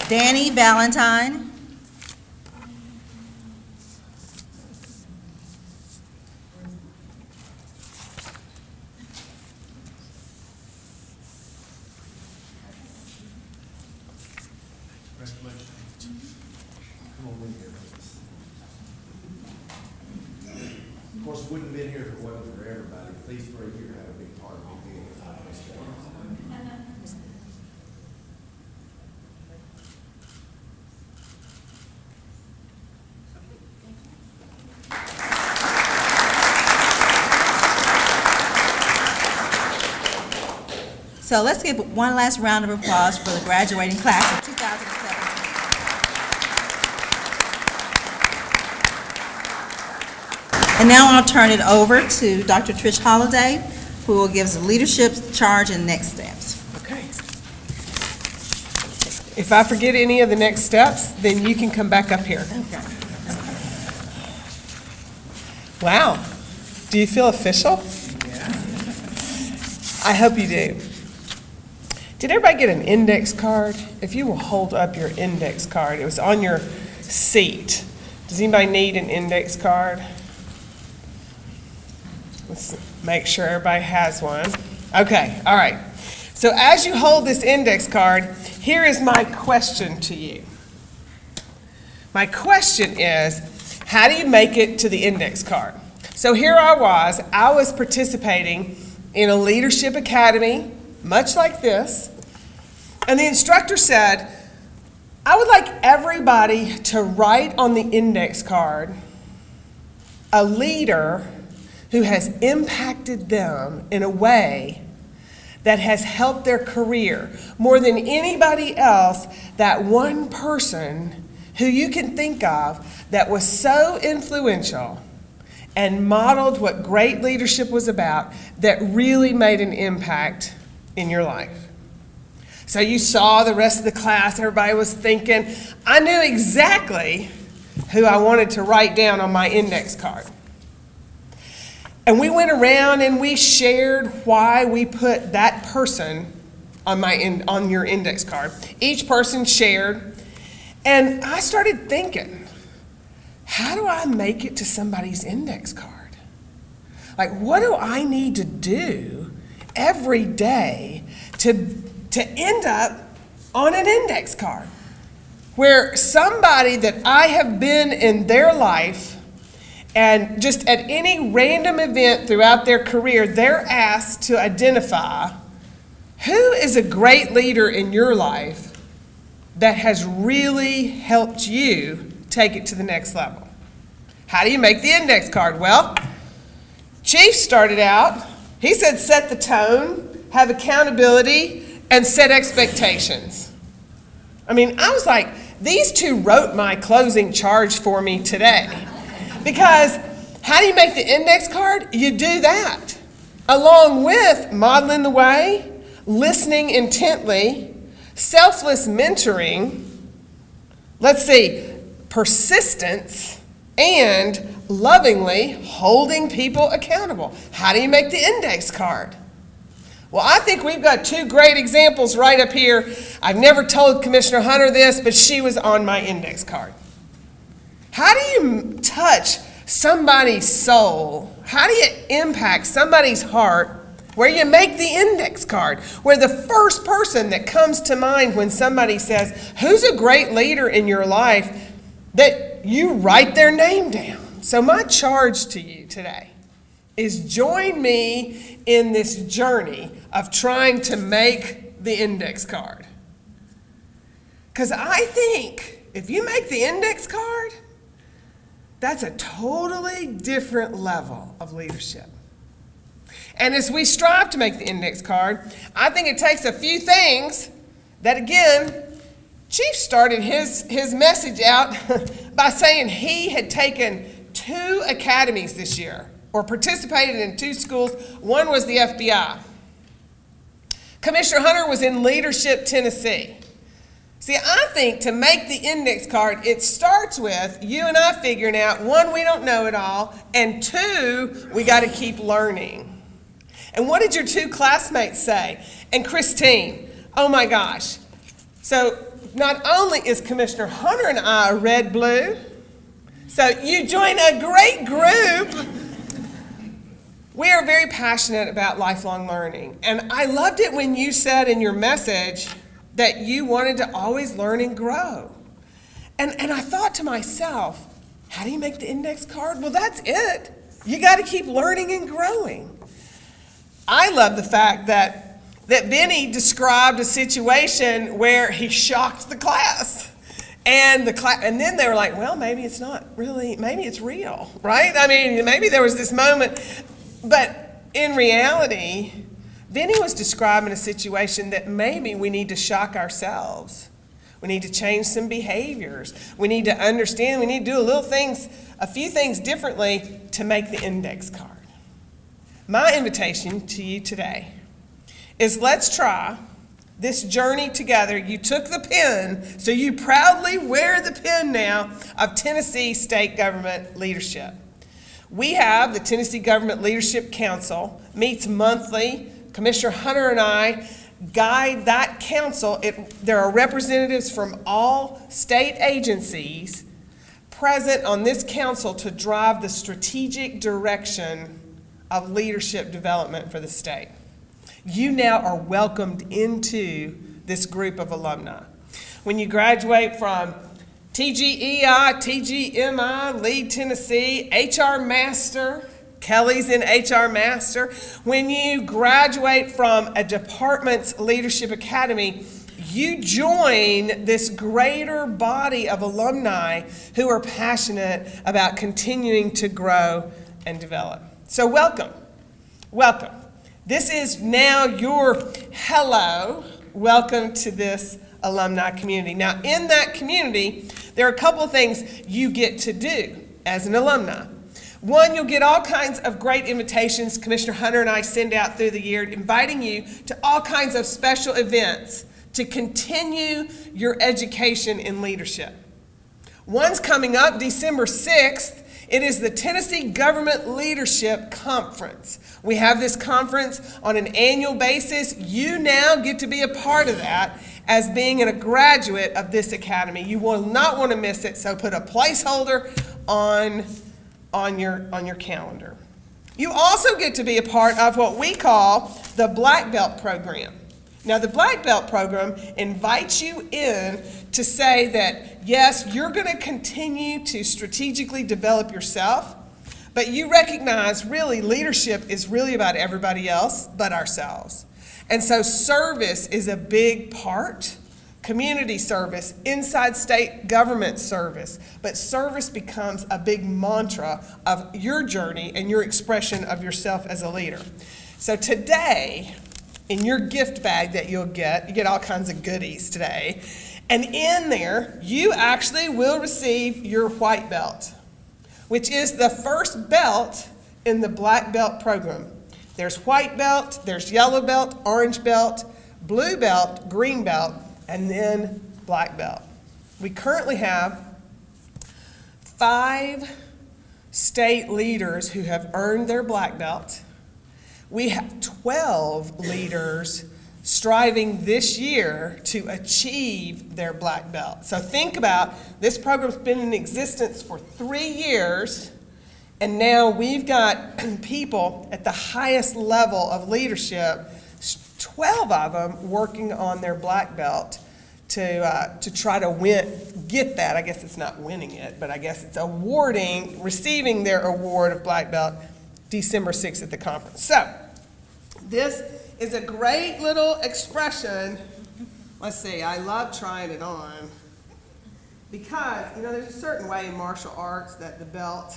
Danny Valentine. Of course, we wouldn't have been here if it wasn't for everybody. These three here have a big part of being here. So let's give one last round of applause for the graduating class of 2017. And now I'll turn it over to Dr. Trish Holliday, who will give us a leadership charge and next steps. Okay. If I forget any of the next steps, then you can come back up here. Wow. Do you feel official? I hope you do. Did everybody get an index card? If you will hold up your index card, it was on your seat. Does anybody need an index card? Let's make sure everybody has one. Okay, all right. So as you hold this index card, here is my question to you. My question is, how do you make it to the index card? So here I was participating in a leadership academy, much like this, and the instructor said, I would like everybody to write on the index card a leader who has impacted them in a way that has helped their career more than anybody else, that one person who you can think of that was so influential and modeled what great leadership was about, that really made an impact in your life. So you saw the rest of the class, everybody was thinking, I knew exactly who I wanted to write down on my index card. And we went around and we shared why we put that person on your index card. Each person shared, and I started thinking, how do I make it to somebody's index card? Like, what do I need to do every day to end up on an index card where somebody that I have been in their life, and just at any random event throughout their career, they're asked to identify Who is a great leader in your life that has really helped you take it to the next level? How do you make the index card? Well, Chief started out, he said set the tone, have accountability, and set expectations. I mean, I was like, these two wrote my closing charge for me today. Because how do you make the index card? You do that, along with modeling the way, listening intently, selfless mentoring, persistence, and lovingly holding people accountable. How do you make the index card? Well, I think we've got two great examples right up here. I've never told Commissioner Hunter this, but she was on my index card. How do you touch somebody's soul? How do you impact somebody's heart where you make the index card? Where the first person that comes to mind when somebody says, who's a great leader in your life, that you write their name down. So my charge to you today is join me in this journey of trying to make the index card. Because I think if you make the index card, that's a totally different level of leadership. And as we strive to make the index card, I think it takes a few things that, again, Chief started his message out by saying he had taken 2 academies this year, or participated in 2 schools. One was the FBI. Commissioner Hunter was in Leadership Tennessee. See, I think to make the index card, it starts with you and I figuring out, 1, we don't know it all, and 2, we got to keep learning. And what did your 2 classmates say? And Christine, oh my gosh. So not only is Commissioner Hunter and I a red-blue, so you join a great group. We are very passionate about lifelong learning. And I loved it when you said in your message that you wanted to always learn and grow. And I thought to myself, how do you make the index card? Well, that's it. You got to keep learning and growing. I love the fact that Benny described a situation where he shocked the class. And then they were like, well, maybe it's not really, maybe it's real, right? I mean, maybe there was this moment. But in reality, Benny was describing a situation that maybe we need to shock ourselves. We need to change some behaviors. We need to understand, we need to do a few things differently to make the index card. My invitation to you today is let's try this journey together. You took the pen, so you proudly wear the pen now of Tennessee State Government Leadership. We have the Tennessee Government Leadership Council, meets monthly. Commissioner Hunter and I guide that council. There are representatives from all state agencies present on this council to drive the strategic direction of leadership development for the state. You now are welcomed into this group of alumni. When you graduate from TGEI, TGMI, Lead Tennessee, HR Master, Kelly's in HR Master. When you graduate from a department's leadership academy, you join this greater body of alumni who are passionate about continuing to grow and develop. So welcome, welcome. This is now your hello. Welcome to this alumni community. Now, in that community, there are a couple of things you get to do as an alumni. One, you'll get all kinds of great invitations Commissioner Hunter and I send out through the year, inviting you to all kinds of special events to continue your education in leadership. One's coming up December 6th. It is the Tennessee Government Leadership Conference. We have this conference on an annual basis. You now get to be a part of that as being a graduate of this academy. You will not want to miss it, so put a placeholder on your calendar. You also get to be a part of what we call the Black Belt Program. Now, the Black Belt Program invites you in to say that, yes, you're going to continue to strategically develop yourself, but you recognize really leadership is really about everybody else but ourselves. And so service is a big part. Community service, inside state government service. But service becomes a big mantra of your journey and your expression of yourself as a leader. So today, in your gift bag that you get all kinds of goodies today. And in there, you actually will receive your white belt, which is the first belt in the black belt program. There's white belt, there's yellow belt, orange belt, blue belt, green belt, and then black belt. We currently have 5 state leaders who have earned their black belt. We have 12 leaders striving this year to achieve their black belt. So think about, this program's been in existence for 3 years, and now we've got people at the highest level of leadership, 12 of them working on their black belt to try to get that. I guess it's not winning it, but I guess it's receiving their award of black belt December 6th at the conference. So this is a great little expression. Let's see, I love trying it on because, there's a certain way in martial arts that the belt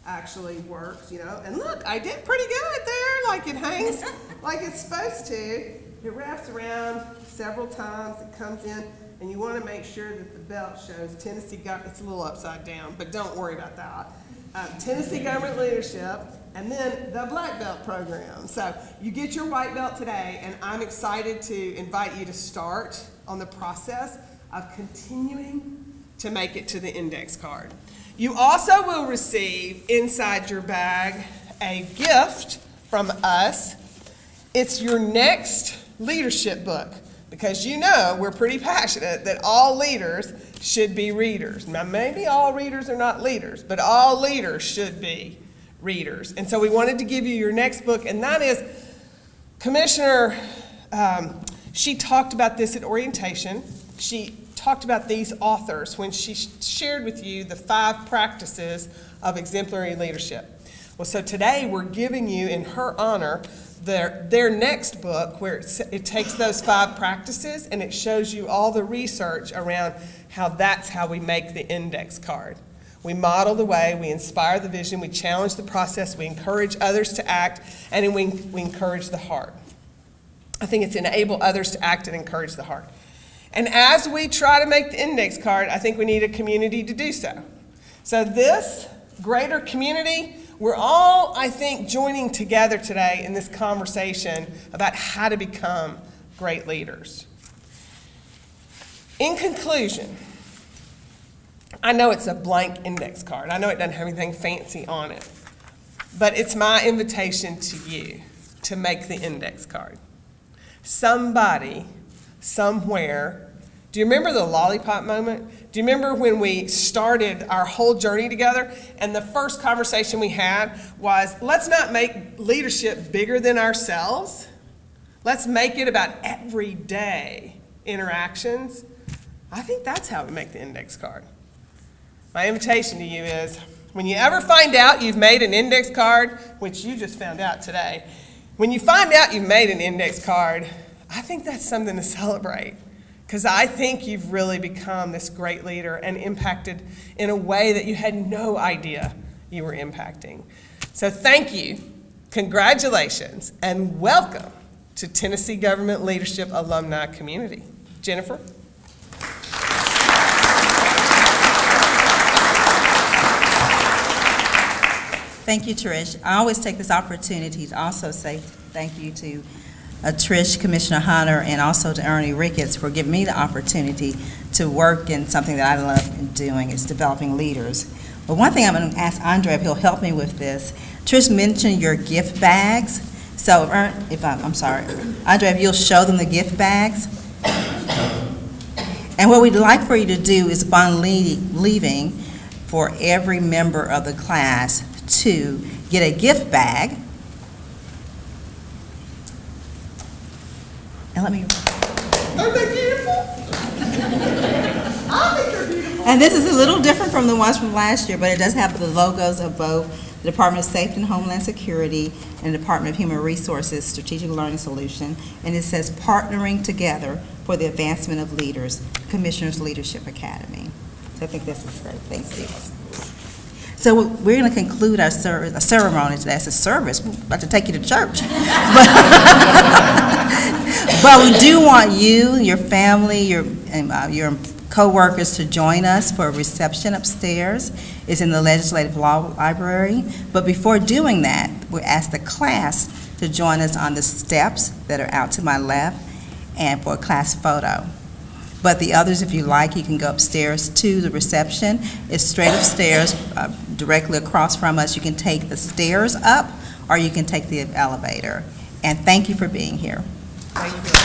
actually works, And look, I did pretty good there. Like it hangs like it's supposed to. It wraps around several times. It comes in, and you want to make sure that the belt shows Tennessee government. It's a little upside down, but don't worry about that. Tennessee government leadership, and then the black belt program. So you get your white belt today, and I'm excited to invite you to start on the process of continuing to make it to the index card. You also will receive inside your bag a gift from us. It's your next leadership book, because we're pretty passionate that all leaders should be readers. Now, maybe all readers are not leaders, but all leaders should be readers. And so we wanted to give you your next book, and that is Commissioner, she talked about this at orientation. She talked about these authors when she shared with you the 5 practices of exemplary leadership. Well, so today we're giving you, in her honor, their next book, where it takes those 5 practices and it shows you all the research around how that's how we make the index card. We model the way, we inspire the vision, we challenge the process, we encourage others to act, and then we encourage the heart. I think it's enable others to act and encourage the heart. And as we try to make the index card, I think we need a community to do so. So this greater community, we're all, I think, joining together today in this conversation about how to become great leaders. In conclusion, I know it's a blank index card. I know it doesn't have anything fancy on it, but it's my invitation to you to make the index card. Somebody, somewhere. Do you remember the lollipop moment? Do you remember when we started our whole journey together and the first conversation we had was, let's not make leadership bigger than ourselves. Let's make it about everyday interactions. I think that's how we make the index card. My invitation to you is, when you ever find out you've made an index card, which you just found out today, when you find out you've made an index card, I think that's something to celebrate, because I think you've really become this great leader and impacted in a way that you had no idea you were impacting. So thank you, congratulations, and welcome to Tennessee Government Leadership Alumni Community. Jennifer? Thank you, Trish. I always take this opportunity to also say thank you to Trish, Commissioner Hunter, and also to Ernie Ricketts for giving me the opportunity to work in something that I love doing, is developing leaders. But one thing I'm going to ask Andre if he'll help me with this. Trish mentioned your gift bags. So, Andre, if you'll show them the gift bags. And what we'd like for you to do is, upon leaving, for every member of the class to get a gift bag. And let me. Aren't they beautiful? I think they're beautiful. And this is a little different from the ones from last year, but it does have the logos of both the Department of Safety and Homeland Security, and the Department of Human Resources Strategic Learning Solution, and it says Partnering Together for the Advancement of Leaders, Commissioners Leadership Academy. So I think this is great. Thanks, Steve. So we're going to conclude our ceremony today. It's a service. We're about to take you to church. But we do want you, your family, your co-workers to join us for a reception upstairs. It's in the Legislative Law Library. But before doing that, we ask the class to join us on the steps that are out to my left and for a class photo. But the others, if you like, you can go upstairs to the reception. It's straight upstairs, directly across from us. You can take the stairs up, or you can take the elevator. And thank you for being here. Thank you.